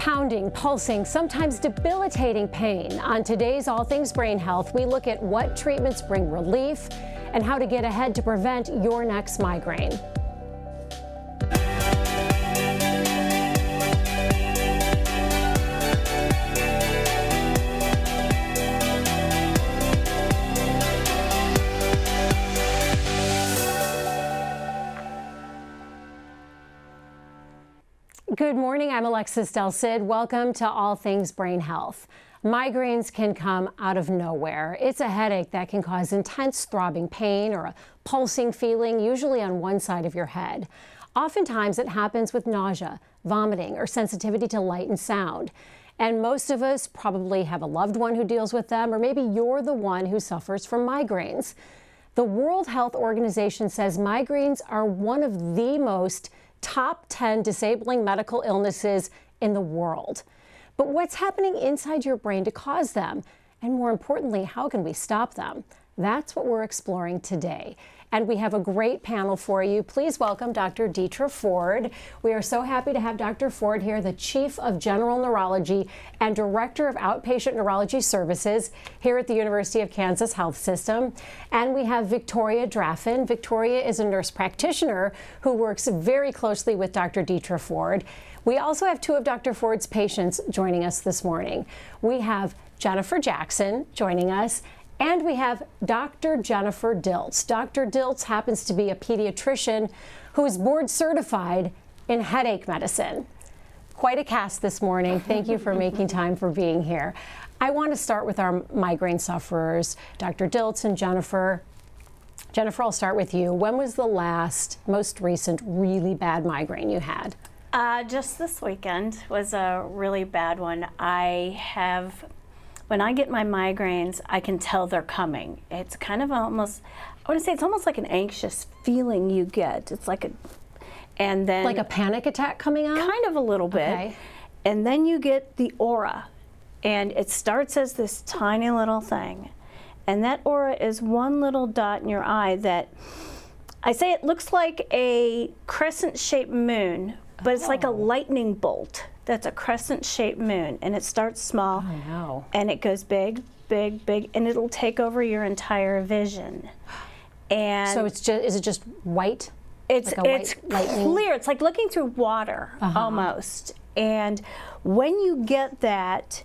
Pounding, pulsing, sometimes debilitating pain. On today's All Things Brain Health, we look at what treatments bring relief and how to get ahead to prevent your next migraine. Good morning, I'm Alexis Del Cid. Welcome to All Things Brain Health. Migraines can come out of nowhere. It's a headache that can cause intense throbbing pain or a pulsing feeling, usually on one side of your head. Oftentimes it happens with nausea, vomiting, or sensitivity to light and sound. And most of us probably have a loved one who deals with them, or maybe you're the one who suffers from migraines. The World Health Organization says migraines are one of the most top 10 disabling medical illnesses in the world. But what's happening inside your brain to cause them? And more importantly, how can we stop them? That's what we're exploring today. And we have a great panel for you. Please welcome Dr. Deetra Ford. We are so happy to have Dr. Ford here, the Chief of General Neurology and Director of Outpatient Neurology Services here at the University of Kansas Health System. And we have Victoria Draffin. Victoria is a nurse practitioner who works very closely with Dr. Deetra Ford. We also have two of Dr. Ford's patients joining us this morning. We have Jennifer Jackson joining us, and we have Dr. Jennifer Dilts. Dr. Dilts happens to be a pediatrician who is board certified in headache medicine. Quite a cast this morning. Thank you for making time for being here. I want to start with our migraine sufferers, Dr. Dilts and Jennifer. Jennifer, I'll start with you. When was the most recent really bad migraine you had? Just this weekend was a really bad one. When I get my migraines, I can tell they're coming. It's kind of almost, I want to say it's almost like an anxious feeling you get. It's like and then like a panic attack coming on? Kind of a little bit. Okay. And then you get the aura, and it starts as this tiny little thing. And that aura is one little dot in your eye that, I say it looks like a crescent-shaped moon, but it's like a lightning bolt. That's a crescent-shaped moon, and it starts small, and it goes big, big, big, and it'll take over your entire vision. And so is it just white? It's clear. It's like looking through water almost. And when you get that,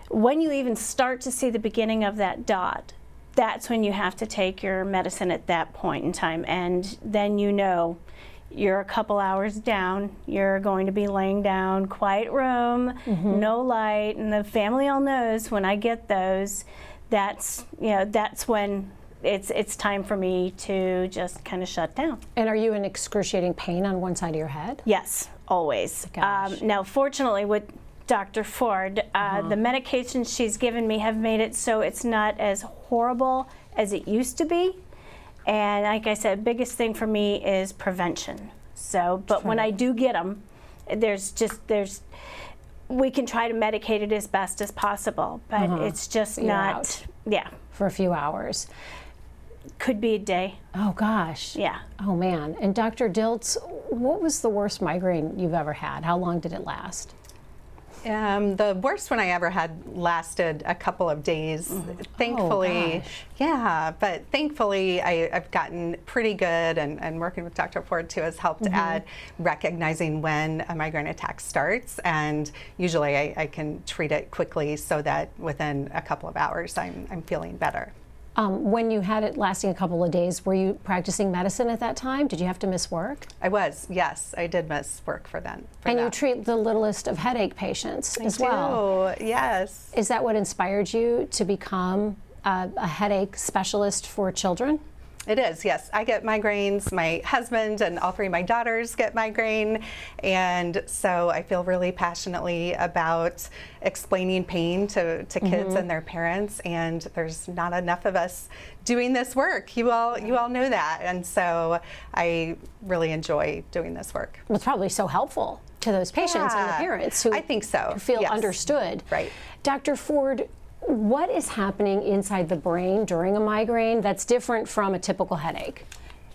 when you even start to see the beginning of that dot, that's when you have to take your medicine at that point in time, and then you know you're a couple hours down, you're going to be laying down, quiet room, no light, and the family all knows when I get those, that's when it's time for me to just kind of shut down. And are you in excruciating pain on one side of your head? Yes, always. Now, fortunately, with Dr. Ford, the medications she's given me have made it so it's not as horrible as it used to be. And like I said, biggest thing for me is prevention. So, but when I do get them, we can try to medicate it as best as possible, but it's just not, for a few hours. Could be a day. Oh gosh. Yeah. Oh man. And Dr. Dilts, what was the worst migraine you've ever had? How long did it last? The worst one I ever had lasted a couple of days. Thankfully, but thankfully I've gotten pretty good, and working with Dr. Ford too has helped at recognizing when a migraine attack starts, and usually I can treat it quickly so that within a couple of hours I'm feeling better. When you had it lasting a couple of days, were you practicing medicine at that time? Did you have to miss work? I was, yes. I did miss work for that. You treat the littlest of headache patients as well. I do, yes. Is that what inspired you to become a headache specialist for children? It is, yes. I get migraines. My husband and all three of my daughters get migraine. And so I feel really passionately about explaining pain to kids and their parents. And there's not enough of us doing this work. You all know that. And so I really enjoy doing this work. Well, it's probably so helpful to those patients and the parents who I think so. Who feel understood. Right. Dr. Ford, what is happening inside the brain during a migraine that's different from a typical headache?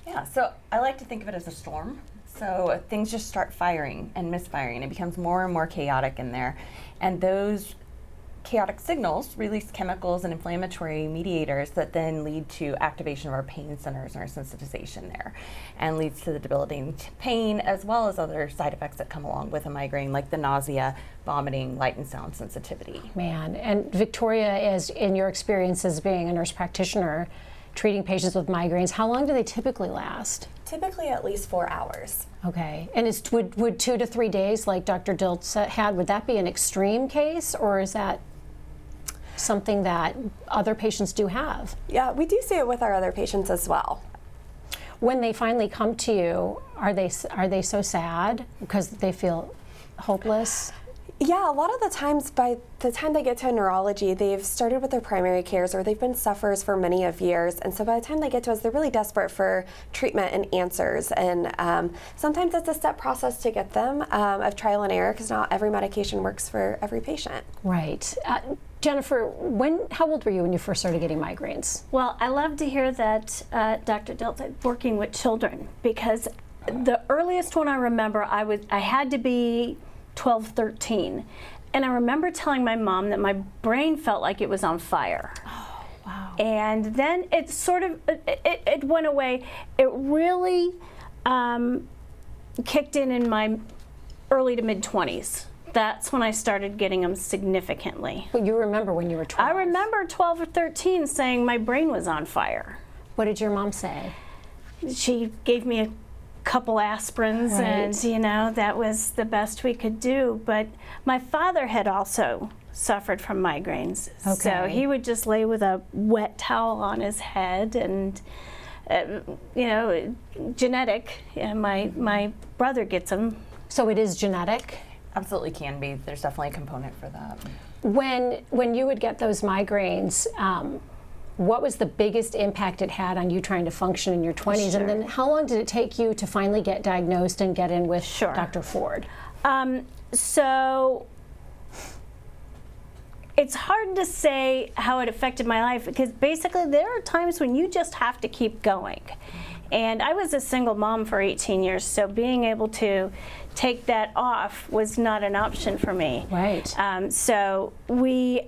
Yeah, so I like to think of it as a storm. So things just start firing and misfiring. It becomes more and more chaotic in there. And those chaotic signals release chemicals and inflammatory mediators that then lead to activation of our pain centers and our sensitization there, and leads to the debilitating pain as well as other side effects that come along with a migraine, like the nausea, vomiting, light and sound sensitivity. Man, and Victoria, is in your experience as being a nurse practitioner treating patients with migraines, how long do they typically last? Typically at least 4 hours. Okay, and would 2 to 3 days, like Dr. Diltz had, would that be an extreme case, or is that something that other patients do have? Yeah, we do see it with our other patients as well. When they finally come to you, are they so sad because they feel hopeless? Yeah, a lot of the times by the time they get to neurology, they've started with their primary cares or they've been sufferers for many of years. And so by the time they get to us, they're really desperate for treatment and answers. And sometimes it's a step process to get them of trial and error, because not every medication works for every patient. Right. Jennifer, how old were you when you first started getting migraines? Well, I love to hear that Dr. Diltz working with children, because the earliest one I remember, I had to be 12, 13. And I remember telling my mom that my brain felt like it was on fire. Oh, wow. And then it sort of, it went away. It really kicked in my early to mid 20s. That's when I started getting them significantly. But you remember when you were 12? I remember 12 or 13 saying my brain was on fire. What did your mom say? She gave me a couple aspirins, Right. and that was the best we could do. But my father had also suffered from migraines. Okay. So he would just lay with a wet towel on his head, and genetic. My brother gets them. So it is genetic? Absolutely can be. There's definitely a component for that. When you would get those migraines, what was the biggest impact it had on you trying to function in your 20s? Sure. And then how long did it take you to finally get diagnosed and get in with Sure. Dr. Ford? So it's hard to say how it affected my life, because basically there are times when you just have to keep going. And I was a single mom for 18 years, so being able to take that off was not an option for me. Right. So we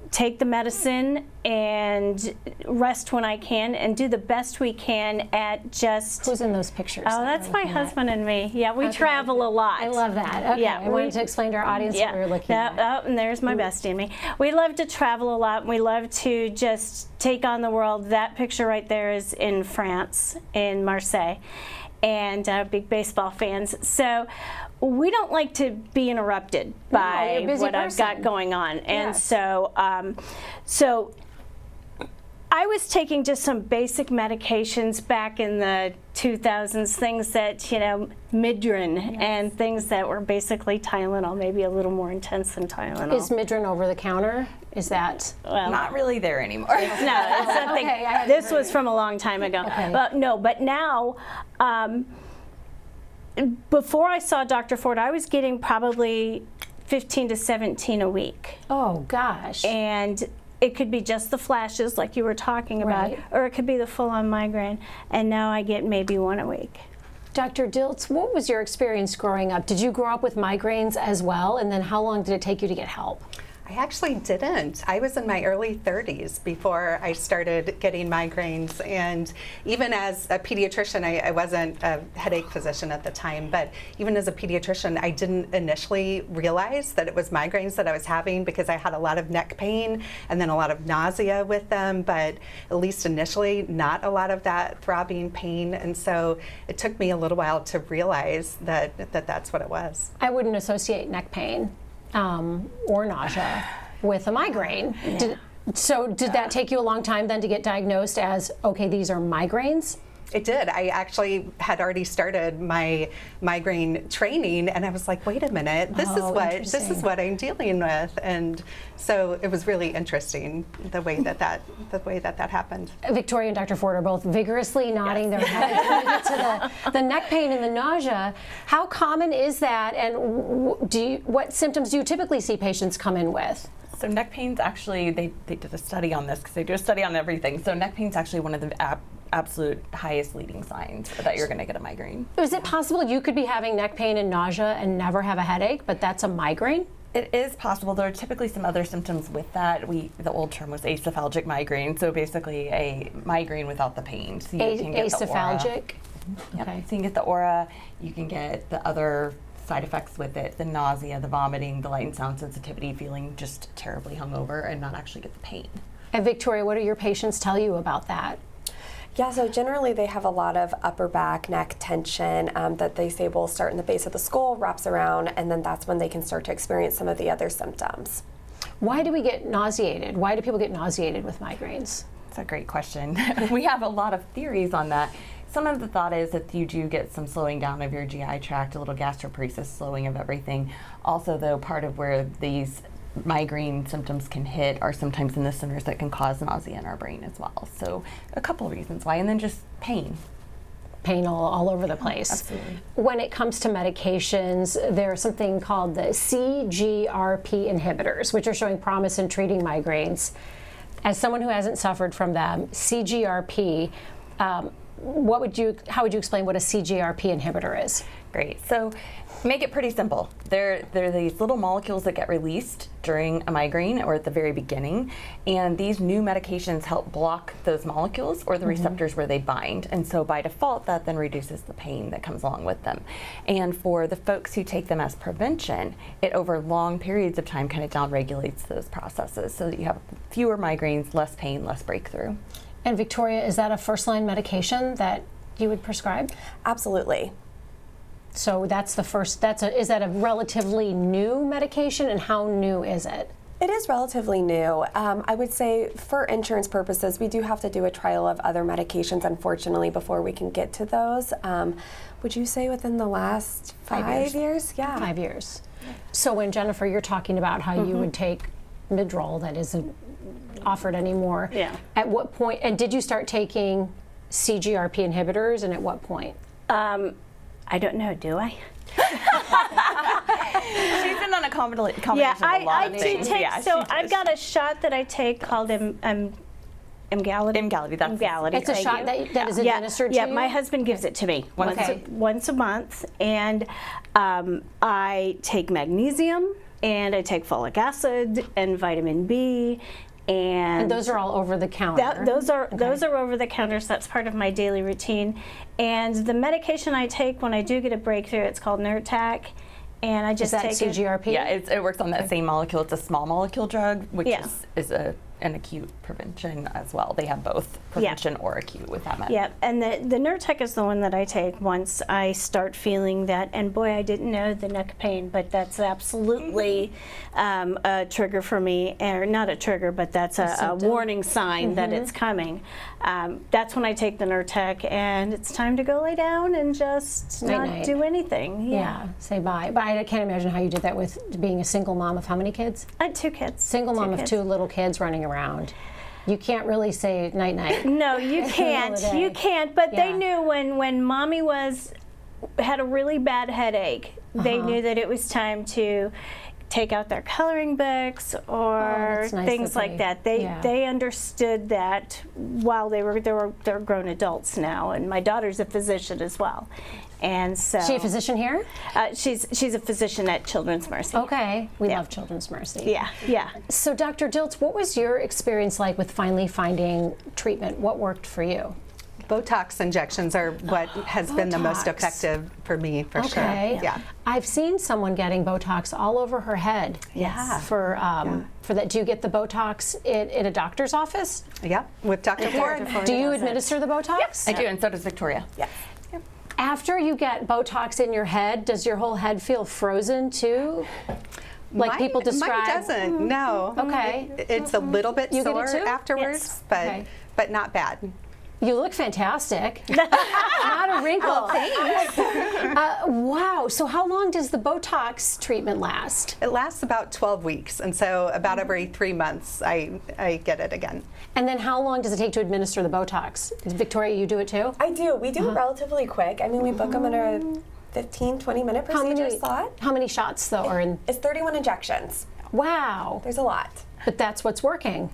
take the medicine and rest when I can and do the best we can at just... Who's in those pictures? Oh, that's my husband and me. Yeah, we travel a lot. I love that. Okay, Yeah, I wanted to explain to our audience what we were looking at. Oh, and there's my bestie and me. We love to travel a lot, and we love to just take on the world. That picture right there is in France, in Marseille, and big baseball fans. So we don't like to be interrupted by you're a busy what I've got person. going on. And Yes. so I was taking just some basic medications back in the 2000s, things that, Migraine, and things that were basically Tylenol, maybe a little more intense than Tylenol. Is Migraine over the counter? Is that? Well, Not really there anymore. no, it's something. Okay, I This was from a long time ago. Okay. But now, before I saw Dr. Ford, I was getting probably 15 to 17 a week. Oh, gosh. And it could be just the flashes like you were talking about, Right. or it could be the full-on migraine. And now I get maybe one a week. Dr. Diltz, what was your experience growing up? Did you grow up with migraines as well? And then how long did it take you to get help? I actually didn't. I was in my early 30s before I started getting migraines, and even as a pediatrician, I wasn't a headache physician at the time, but even as a pediatrician, I didn't initially realize that it was migraines that I was having, because I had a lot of neck pain and then a lot of nausea with them, but at least initially not a lot of that throbbing pain, and so it took me a little while to realize that that's what it was. I wouldn't associate neck pain or nausea with a migraine. Did that take you a long time then to get diagnosed as, okay, these are migraines? It did. I actually had already started my migraine training, and I was like, wait a minute, this is what I'm dealing with. And so it was really interesting the way that happened. Victoria and Dr. Ford are both vigorously nodding their heads to the neck pain and the nausea. How common is that, and what symptoms do you typically see patients come in with? So neck pain's actually, they did a study on this, because they do a study on everything. So neck pain's actually one of the absolute highest leading signs that you're going to get a migraine. Is it possible you could be having neck pain and nausea and never have a headache, but that's a migraine? It is possible. There are typically some other symptoms with that. The old term was acephalgic migraine, so basically a migraine without the pain. So you can get acephalgic? Yep. Okay. So you can get the aura, you can get the other side effects with it, the nausea, the vomiting, the light and sound sensitivity, feeling just terribly hungover and not actually get the pain. And Victoria, what do your patients tell you about that? Yeah, so generally they have a lot of upper back, neck tension that they say will start in the base of the skull, wraps around, and then that's when they can start to experience some of the other symptoms. Why do we get nauseated? Why do people get nauseated with migraines? That's a great question. We have a lot of theories on that. Some of the thought is that you do get some slowing down of your GI tract, a little gastroparesis, slowing of everything. Also, though, part of where these migraine symptoms can hit are sometimes in the centers that can cause nausea in our brain as well. So a couple of reasons why, and then just pain. Pain all over the place. Absolutely. When it comes to medications, there's something called the CGRP inhibitors, which are showing promise in treating migraines. As someone who hasn't suffered from them, CGRP, how would you explain what a CGRP inhibitor is? Great. So make it pretty simple. They're these little molecules that get released during a migraine or at the very beginning, and these new medications help block those molecules or the receptors where they bind, and so by default that then reduces the pain that comes along with them. And for the folks who take them as prevention, it over long periods of time kind of downregulates those processes so that you have fewer migraines, less pain, less breakthrough. And Victoria, is that a first-line medication that you would prescribe? Absolutely. So that's the first, is that a relatively new medication, and how new is it? It is relatively new. I would say for insurance purposes, we do have to do a trial of other medications, unfortunately, before we can get to those. Would you say within the last 5 years? Yeah. 5 years. So when, Jennifer, you're talking about how you would take Midroll that isn't offered anymore, Yeah. at what point, and did you start taking CGRP inhibitors, and at what point? I don't know, do I? She's been on a combination Yeah, of a lot of things. take, Yeah, so she I've does. got a shot that I take called Emgality. Emgality, that's Emgality. It's a thank shot you. that is administered to yeah, you? my husband gives it to me Okay. once a month, and I take magnesium, and I take folic acid and vitamin B, and those are all over the counter. those are over the counters. That's part of my daily routine. And the medication I take when I do get a breakthrough, it's called Nurtec, and I just Is that take it. CGRP? Yeah, it works on that same molecule. It's a small molecule drug, which Yeah. is an acute prevention as well. They have both prevention or acute with that medicine. Yeah, and the Nurtec is the one that I take once I start feeling that. And boy, I didn't know the neck pain, but that's absolutely a trigger for me, or not a trigger, but that's a warning sign that it's coming. That's when I take the Nurtec, and it's time to go lay down and just Night-night. not do anything. Yeah, say bye. But I can't imagine how you did that with being a single mom of how many kids? I had 2 kids. Single mom of kids. 2 little kids running around. You can't really say night-night. No, you can't. the day. You can't. But Yeah. they knew when mommy had a really bad headache, they knew that it was time to take out their coloring books or that's nice things that like that. yeah. They understood that while they're grown adults now, and my daughter's a physician as well. And so Is she a physician here? she's a physician at Children's Mercy. Okay. We love Children's Mercy. Yeah, yeah. So Dr. Diltz, what was your experience like with finally finding treatment? What worked for you? Botox injections are what has been the most Botox. effective for me, for Okay. sure. Yeah. I've seen someone getting Botox all over her head. Yeah. For that, do you get the Botox in a doctor's office? Yeah, with Dr. Ford. Do you administer the Botox? I do, and so does Victoria. Yes. After you get Botox in your head, does your whole head feel frozen too? Like people describe. Mine doesn't, no. Okay. It's a little bit You get sore it too? afterwards, Okay. but not bad. You look fantastic. Not a wrinkle. Wow. So how long does the Botox treatment last? It lasts about 12 weeks, and so about every 3 months I get it again. And then how long does it take to administer the Botox? Victoria, you do it too? I do. We do it relatively quick. I mean, we book them in a 15, 20-minute procedure slot. How many shots though are in? It's 31 injections. Wow. There's a lot. But that's what's working.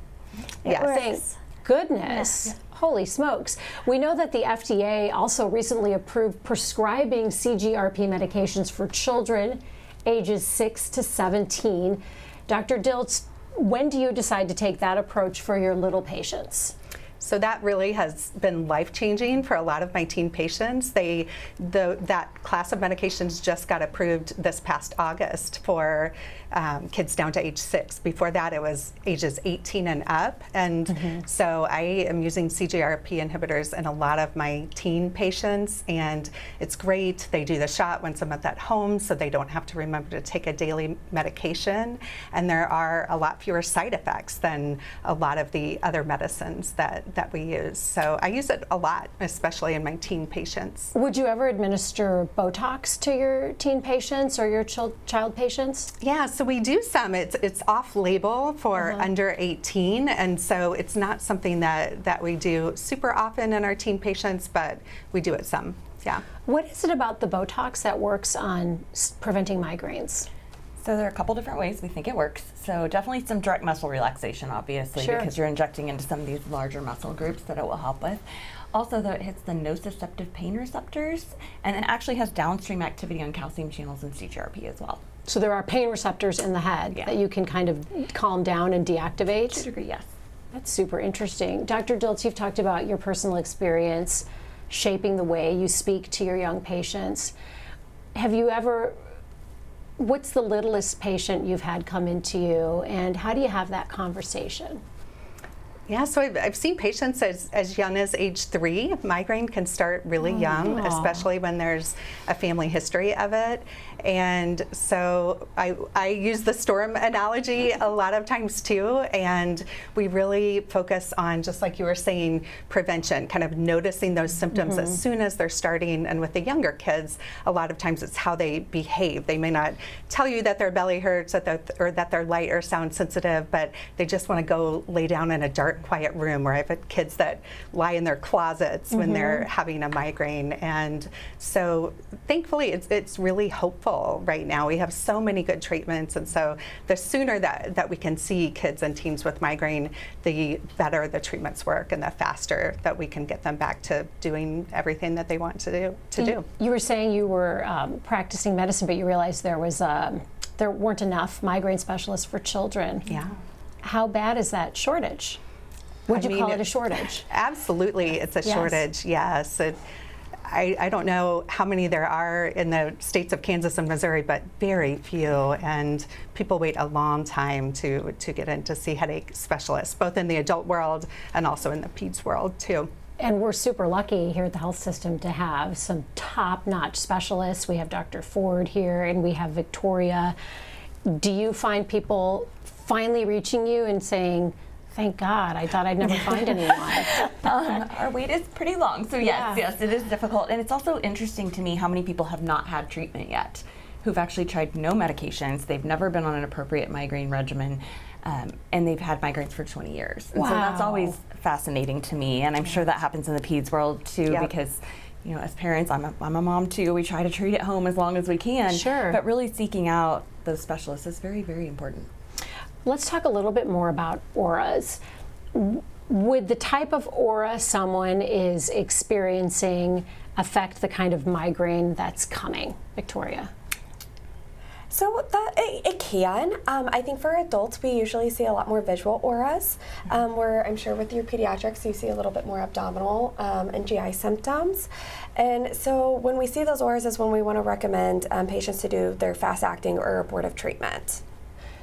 Yes. Thanks. goodness. Holy smokes. We know that the FDA also recently approved prescribing CGRP medications for children ages 6 to 17. Dr. Dilts, when do you decide to take that approach for your little patients? So that really has been life-changing for a lot of my teen patients. That class of medications just got approved this past August for kids down to age 6. Before that, it was ages 18 and up. And so I am using CGRP inhibitors in a lot of my teen patients, and it's great. They do the shot once a month at home, so they don't have to remember to take a daily medication. And there are a lot fewer side effects than a lot of the other medicines that we use. So I use it a lot, especially in my teen patients. Would you ever administer Botox to your teen patients or your child patients? Yeah, so we do some. It's off-label for under 18, and so it's not something that we do super often in our teen patients, but we do it some, yeah. What is it about the Botox that works on preventing migraines? So there are a couple different ways we think it works. So definitely some direct muscle relaxation, obviously, because you're injecting into some of these larger muscle groups that it will help with. Also, though, it hits the nociceptive pain receptors, and it actually has downstream activity on calcium channels and CGRP as well. So there are pain receptors in the head that you can kind of calm down and deactivate? To a degree, yes. That's super interesting. Dr. Dilts, you've talked about your personal experience shaping the way you speak to your young patients. Have you ever, what's the littlest patient you've had come into you, and how do you have that conversation? Yeah, so I've seen patients as young as age 3. Migraine can start really young, especially when there's a family history of it. And so I use the storm analogy a lot of times too, and we really focus on, just like you were saying, prevention, kind of noticing those symptoms as soon as they're starting. And with the younger kids, a lot of times it's how they behave. They may not tell you that their belly hurts or that they're light or sound sensitive, but they just want to go lay down in a dark, quiet room. Or I've had kids that lie in their closets when they're having a migraine. And so thankfully it's really hopeful right now. We have so many good treatments, and so the sooner that we can see kids and teens with migraine, the better the treatments work and the faster that we can get them back to doing everything that they want to do. You were saying you were practicing medicine, but you realized there weren't enough migraine specialists for children. Yeah. How bad is that shortage? Would you call it a shortage? Absolutely, it's a shortage, yes. I don't know how many there are in the states of Kansas and Missouri, but very few, and people wait a long time to get in to see headache specialists, both in the adult world and also in the peds world too. And we're super lucky here at the health system to have some top-notch specialists. We have Dr. Ford here, and we have Victoria. Do you find people finally reaching you and saying, thank God, I thought I'd never find anyone? Our wait is pretty long, so yes, it is difficult. And it's also interesting to me how many people have not had treatment yet, who've actually tried no medications, they've never been on an appropriate migraine regimen, and they've had migraines for 20 years. And so that's always fascinating to me, and I'm sure that happens in the peds world too, because you know, as parents, I'm a mom too, we try to treat at home as long as we can, but really seeking out those specialists is very, very important. Let's talk a little bit more about auras. Would the type of aura someone is experiencing affect the kind of migraine that's coming, Victoria? So it can. I think for adults, we usually see a lot more visual auras, where I'm sure with your pediatrics, you see a little bit more abdominal and GI symptoms. And so when we see those auras is when we want to recommend patients to do their fast-acting or abortive treatment.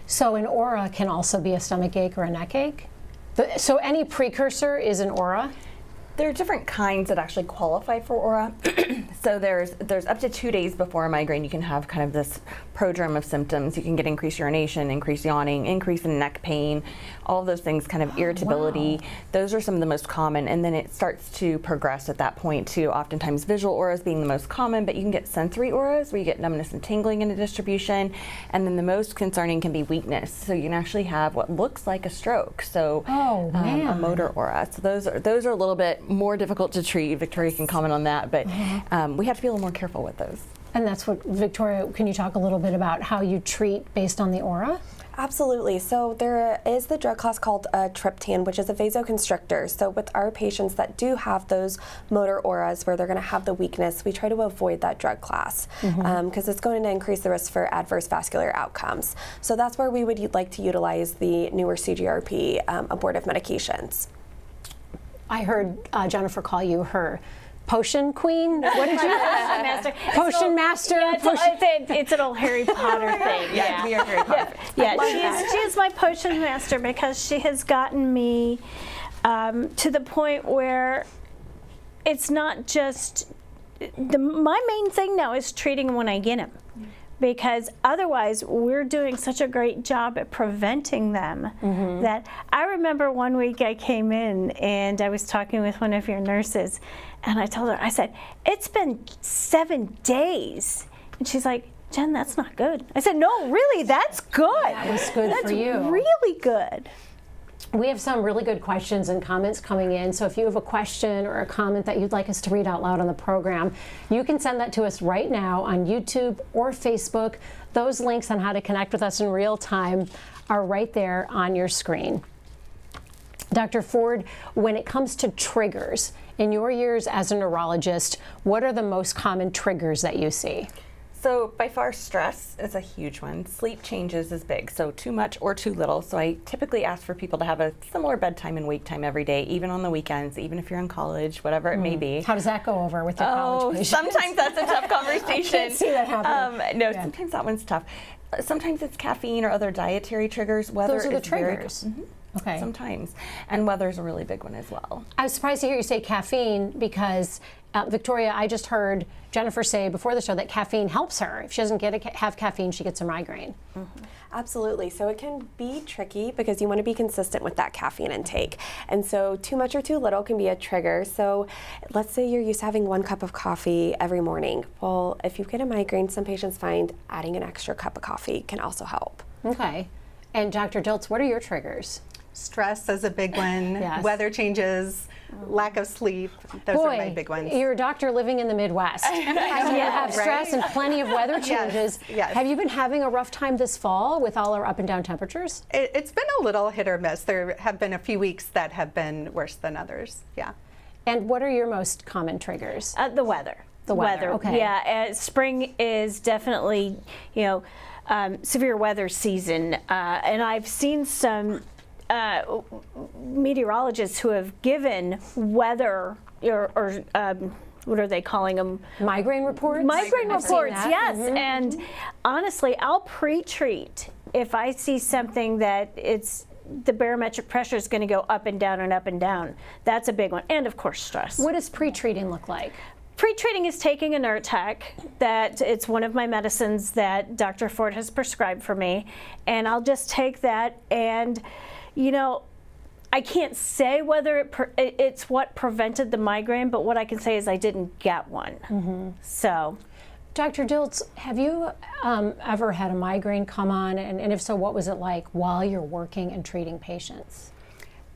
So an aura can also be a stomach ache or a neck ache? So any precursor is an aura? There are different kinds that actually qualify for aura. So there's up to 2 days before a migraine, you can have kind of this prodrome of symptoms. You can get increased urination, increased yawning, increase in neck pain, all of those things, kind of irritability. Those are some of the most common, and then it starts to progress at that point to oftentimes visual auras being the most common, but you can get sensory auras where you get numbness and tingling in a distribution, and then the most concerning can be weakness. So you can actually have what looks like a stroke, so a motor aura. So those are a little bit more difficult to treat. Victoria can comment on that, but we have to be a little more careful with those. And that's what, Victoria, can you talk a little bit about how you treat based on the aura? Absolutely. So there is the drug class called triptan, which is a vasoconstrictor. So with our patients that do have those motor auras where they're going to have the weakness, we try to avoid that drug class because it's going to increase the risk for adverse vascular outcomes. So that's where we would like to utilize the newer CGRP abortive medications. I heard Jennifer call you her potion queen. What did you? Master. Potion master. Yeah, it's an old Harry Potter thing. Yeah, we are Harry Potter. Yeah, she is my potion master because she has gotten me to the point where it's not just my main thing now is treating when I get them. Because otherwise, we're doing such a great job at preventing them that I remember one week I came in and I was talking with one of your nurses, and I told her, I said, it's been 7 days. And she's like, Jen, that's not good. I said, no, really, that's good. That was good that's for you. Really good. We have some really good questions and comments coming in, so if you have a question or a comment that you'd like us to read out loud on the program, you can send that to us right now on YouTube or Facebook. Those links on how to connect with us in real time are right there on your screen. Dr. Ford, when it comes to triggers, in your years as a neurologist, what are the most common triggers that you see? So by far, stress is a huge one. Sleep changes is big, so too much or too little. So I typically ask for people to have a similar bedtime and wake time every day, even on the weekends, even if you're in college, whatever it may be. How does that go over with your college patients? Sometimes that's a tough conversation. I can't see that happening. No, sometimes that one's tough. Sometimes it's caffeine or other dietary triggers. Weather Those are the is very triggers. Okay. Sometimes. And weather's a really big one as well. I was surprised to hear you say caffeine because, Victoria, I just heard Jennifer say before the show that caffeine helps her. If she doesn't have caffeine, she gets a migraine. Absolutely. So it can be tricky because you want to be consistent with that caffeine intake. And so too much or too little can be a trigger. So let's say you're used to having 1 cup of coffee every morning. Well, if you get a migraine, some patients find adding an extra cup of coffee can also help. Okay. And Dr. Diltz, what are your triggers? Stress is a big one. Yes. Weather changes, lack of sleep. Those are my big ones. You're a doctor living in the Midwest. You have stress and plenty of weather changes. Yes. Have you been having a rough time this fall with all our up and down temperatures? It's been a little hit or miss. There have been a few weeks that have been worse than others. Yeah. And what are your most common triggers? The weather. The weather, okay. Yeah, spring is definitely, severe weather season. And I've seen some meteorologists who have given weather or what are they calling them? Migraine reports? Migraine reports, yes. Mm-hmm. And honestly, I'll pre-treat if I see something that the barometric pressure is going to go up and down and up and down. That's a big one. And of course, stress. What does pre-treating look like? Pre-treating is taking a Nurtec. That it's one of my medicines that Dr. Ford has prescribed for me, and I'll just take that. And I can't say whether it's what prevented the migraine, but what I can say is I didn't get one. So, Dr. Diltz, have you ever had a migraine come on, and if so, what was it like while you're working and treating patients?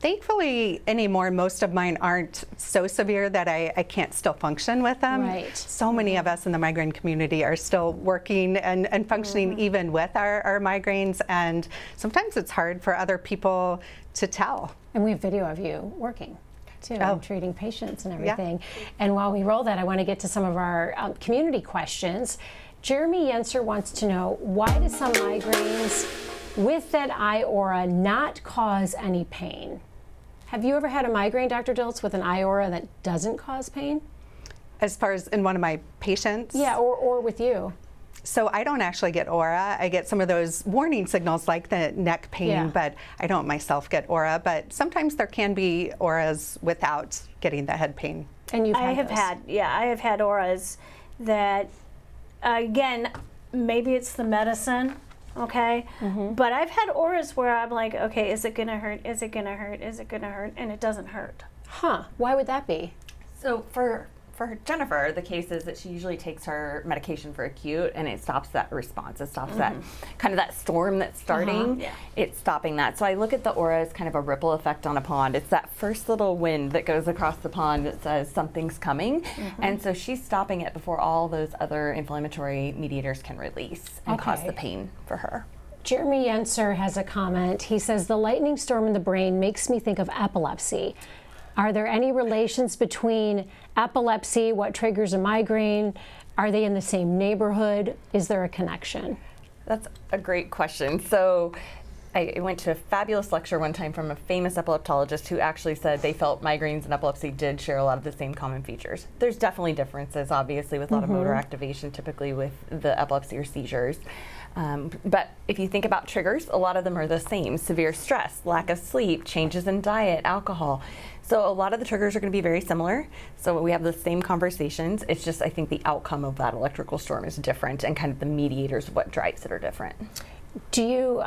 Thankfully, anymore, most of mine aren't so severe that I can't still function with them. Right. So many of us in the migraine community are still working and functioning even with our migraines, and sometimes it's hard for other people to tell. And we have video of you working too, and treating patients and everything. Yeah. And while we roll that, I want to get to some of our community questions. Jeremy Yenser wants to know, why do some migraines with that eye aura not cause any pain? Have you ever had a migraine, Dr. Diltz, with an eye aura that doesn't cause pain? As far as in one of my patients? Yeah, or with you. So I don't actually get aura. I get some of those warning signals like the neck pain, but I don't myself get aura. But sometimes there can be auras without getting the head pain. And you've I have had auras that, again, maybe it's the medicine. Okay, but I've had auras where I'm like, okay, is it gonna hurt? Is it gonna hurt? Is it gonna hurt? And it doesn't hurt. Huh? Why would that be? So for for Jennifer, the case is that she usually takes her medication for acute, and it stops that response. It stops that kind of that storm that's starting. Yeah. It's stopping that. So I look at the aura as kind of a ripple effect on a pond. It's that first little wind that goes across the pond that says something's coming. And so she's stopping it before all those other inflammatory mediators can release and cause the pain for her. Jeremy Yenser has a comment. He says, the lightning storm in the brain makes me think of epilepsy. Are there any relations between epilepsy, what triggers a migraine? Are they in the same neighborhood? Is there a connection? That's a great question. So I went to a fabulous lecture one time from a famous epileptologist who actually said they felt migraines and epilepsy did share a lot of the same common features. There's definitely differences, obviously, with a lot of motor activation, typically with the epilepsy or seizures. But if you think about triggers, a lot of them are the same. Severe stress, lack of sleep, changes in diet, alcohol. So a lot of the triggers are going to be very similar. So we have the same conversations. It's just, I think the outcome of that electrical storm is different, and kind of the mediators, what drives it, are different. Do you,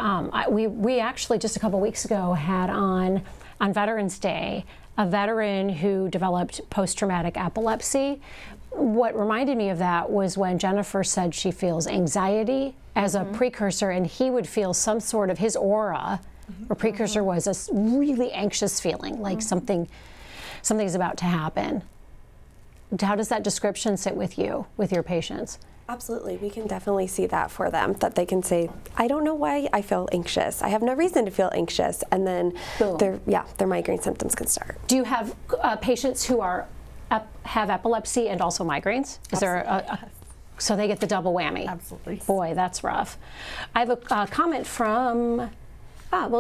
we actually just a couple weeks ago had on Veterans Day, a veteran who developed post-traumatic epilepsy. What reminded me of that was when Jennifer said she feels anxiety as a precursor, and he would feel some sort of, his aura or precursor was a really anxious feeling, like something's about to happen. How does that description sit with you, with your patients? Absolutely, we can definitely see that for them, that they can say, I don't know why I feel anxious. I have no reason to feel anxious. And then their migraine symptoms can start. Do you have patients who are have epilepsy and also migraines? Is there so they get the double whammy? Absolutely. Boy, that's rough. I have a comment from,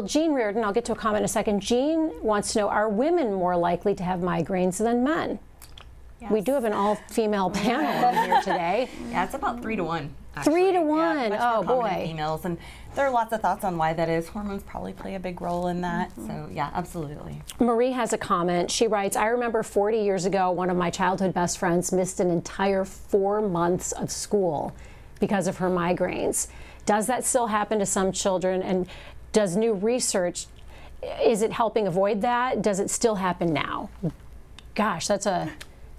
Jean Reardon. I'll get to a comment in a second. Jean wants to know, are women more likely to have migraines than men? Yes. We do have an all-female panel here today. Yeah, it's about 3 to 1. Actually. 3 to 1. Yeah, much oh more common in boy. females, and there are lots of thoughts on why that is. Hormones probably play a big role in that. So yeah, absolutely. Marie has a comment. She writes, I remember 40 years ago, one of my childhood best friends missed an entire 4 months of school because of her migraines. Does that still happen to some children? And does new research, is it helping avoid that? Does it still happen now? Gosh,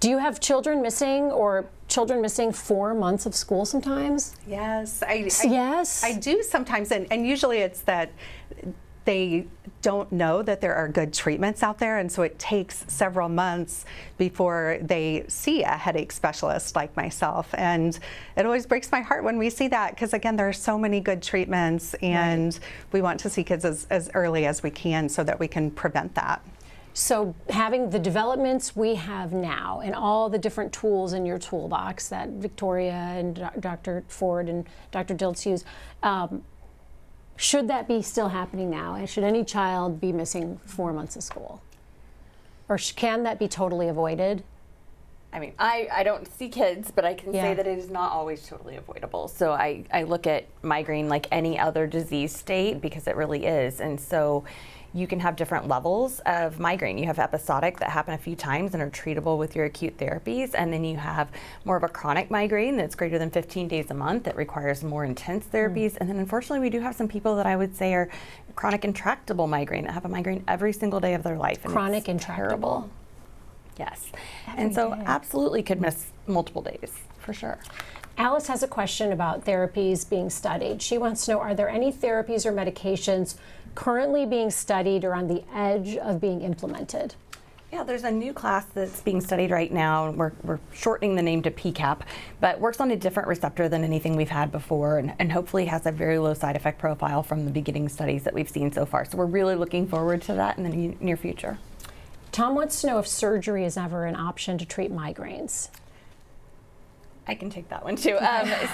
do you have children missing, or children missing 4 months of school sometimes? Yes, Yes? I do sometimes, and usually it's that they don't know that there are good treatments out there, and so it takes several months before they see a headache specialist like myself. And it always breaks my heart when we see that, because again, there are so many good treatments, and we want to see kids as early as we can so that we can prevent that. So having the developments we have now and all the different tools in your toolbox that Victoria and Dr. Ford and Dr. Diltz use, should that be still happening now? And should any child be missing 4 months of school? Or can that be totally avoided? I mean, I don't see kids, but I can say that it is not always totally avoidable. So I look at migraine like any other disease state, because it really is. And so you can have different levels of migraine. You have episodic that happen a few times and are treatable with your acute therapies, and then you have more of a chronic migraine that's greater than 15 days a month that requires more intense therapies. And then unfortunately we do have some people that I would say are chronic intractable migraine, that have a migraine every single day of their life. And chronic intractable. Yes. And so absolutely could miss multiple days, for sure. Alice has a question about therapies being studied. She wants to know, are there any therapies or medications currently being studied or on the edge of being implemented? Yeah, there's a new class that's being studied right now. We're shortening the name to PCAP, but works on a different receptor than anything we've had before, and hopefully has a very low side effect profile from the beginning studies that we've seen so far. So we're really looking forward to that in the near future. Tom wants to know if surgery is ever an option to treat migraines. I can take that one too.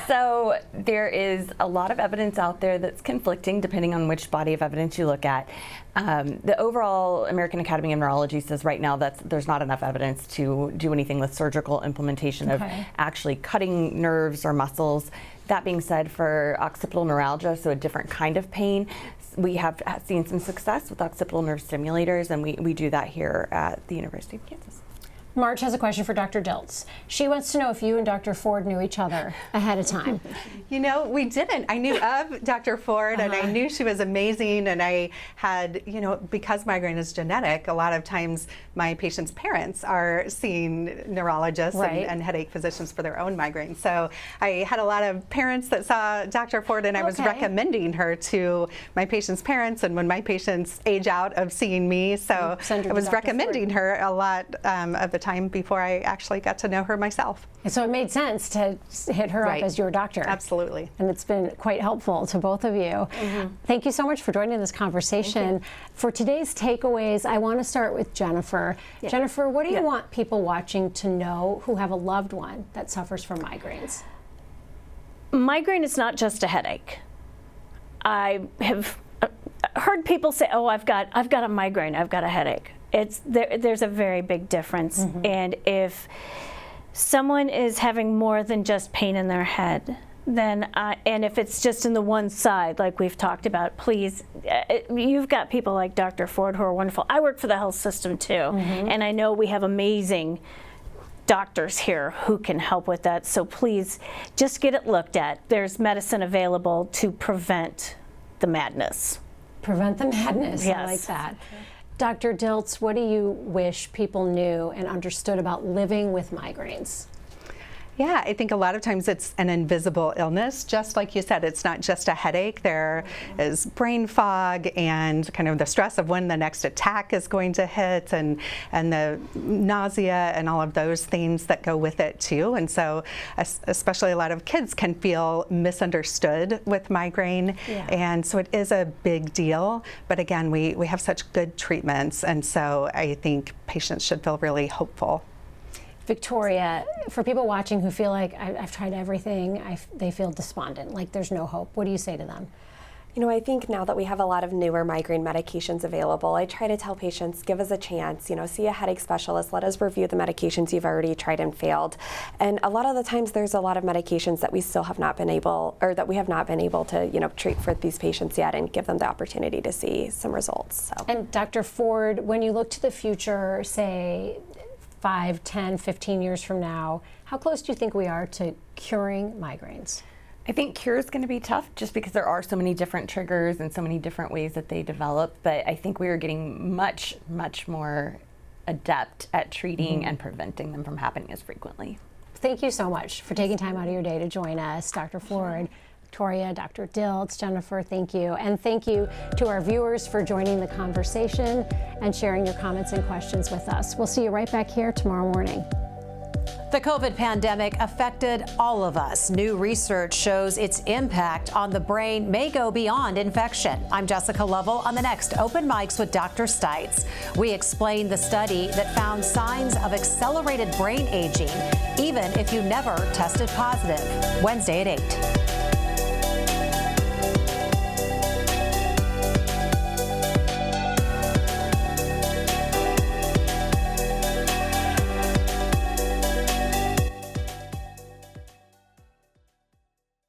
So there is a lot of evidence out there that's conflicting depending on which body of evidence you look at. The overall American Academy of Neurology says right now that there's not enough evidence to do anything with surgical implementation of actually cutting nerves or muscles. That being said, for occipital neuralgia, so a different kind of pain, we have seen some success with occipital nerve stimulators, and we do that here at the University of Kansas. Marge has a question for Dr. Dilts. She wants to know if you and Dr. Ford knew each other ahead of time. You know, we didn't. I knew of Dr. Ford, and I knew she was amazing, and I had, you know, because migraine is genetic, a lot of times my patients' parents are seeing neurologists and headache physicians for their own migraine. So I had a lot of parents that saw Dr. Ford, and I was recommending her to my patients' parents, and when my patients age out of seeing me, so I was recommending her a lot of the time before I actually got to know her myself. And so it made sense to hit her up as your doctor. Absolutely. And it's been quite helpful to both of you. Thank you so much for joining this conversation. For today's takeaways, I want to start with Jennifer. Jennifer, what do you want people watching to know who have a loved one that suffers from migraines? Migraine is not just a headache. I have heard people say, "Oh, I've got a migraine, I've got a headache." There's a very big difference. And if someone is having more than just pain in their head, then and if it's just in the one side, like we've talked about, please, you've got people like Dr. Ford who are wonderful. I work for the health system too, and I know we have amazing doctors here who can help with that. So please, just get it looked at. There's medicine available to prevent the madness. Prevent the madness. I like that. Dr. Dilts, what do you wish people knew and understood about living with migraines? Yeah, I think a lot of times it's an invisible illness. Just like you said, it's not just a headache. There is brain fog and kind of the stress of when the next attack is going to hit, and the nausea and all of those things that go with it too. And so especially a lot of kids can feel misunderstood with migraine. And so it is a big deal. But again, we have such good treatments, and so I think patients should feel really hopeful. Victoria, for people watching who feel like I've tried everything, they feel despondent, like there's no hope, what do you say to them? You know, I think now that we have a lot of newer migraine medications available, I try to tell patients, give us a chance, you know, see a headache specialist, let us review the medications you've already tried and failed. And a lot of the times there's a lot of medications that we still have not been able, or that we have not been able to, you know, treat for these patients yet and give them the opportunity to see some results. So. And Dr. Ford, when you look to the future, say 5, 10, 15 years from now, how close do you think we are to curing migraines? I think cure is going to be tough just because there are so many different triggers and so many different ways that they develop, but I think we are getting much, much more adept at treating and preventing them from happening as frequently. Thank you so much for taking time out of your day to join us, Dr. Ford. Victoria, Dr. Dilts, Jennifer, thank you. And thank you to our viewers for joining the conversation and sharing your comments and questions with us. We'll see you right back here tomorrow morning. The COVID pandemic affected all of us. New research shows its impact on the brain may go beyond infection. I'm Jessica Lovell on the next Open Mics with Dr. Stites. We explain the study that found signs of accelerated brain aging, even if you never tested positive. Wednesday at 8.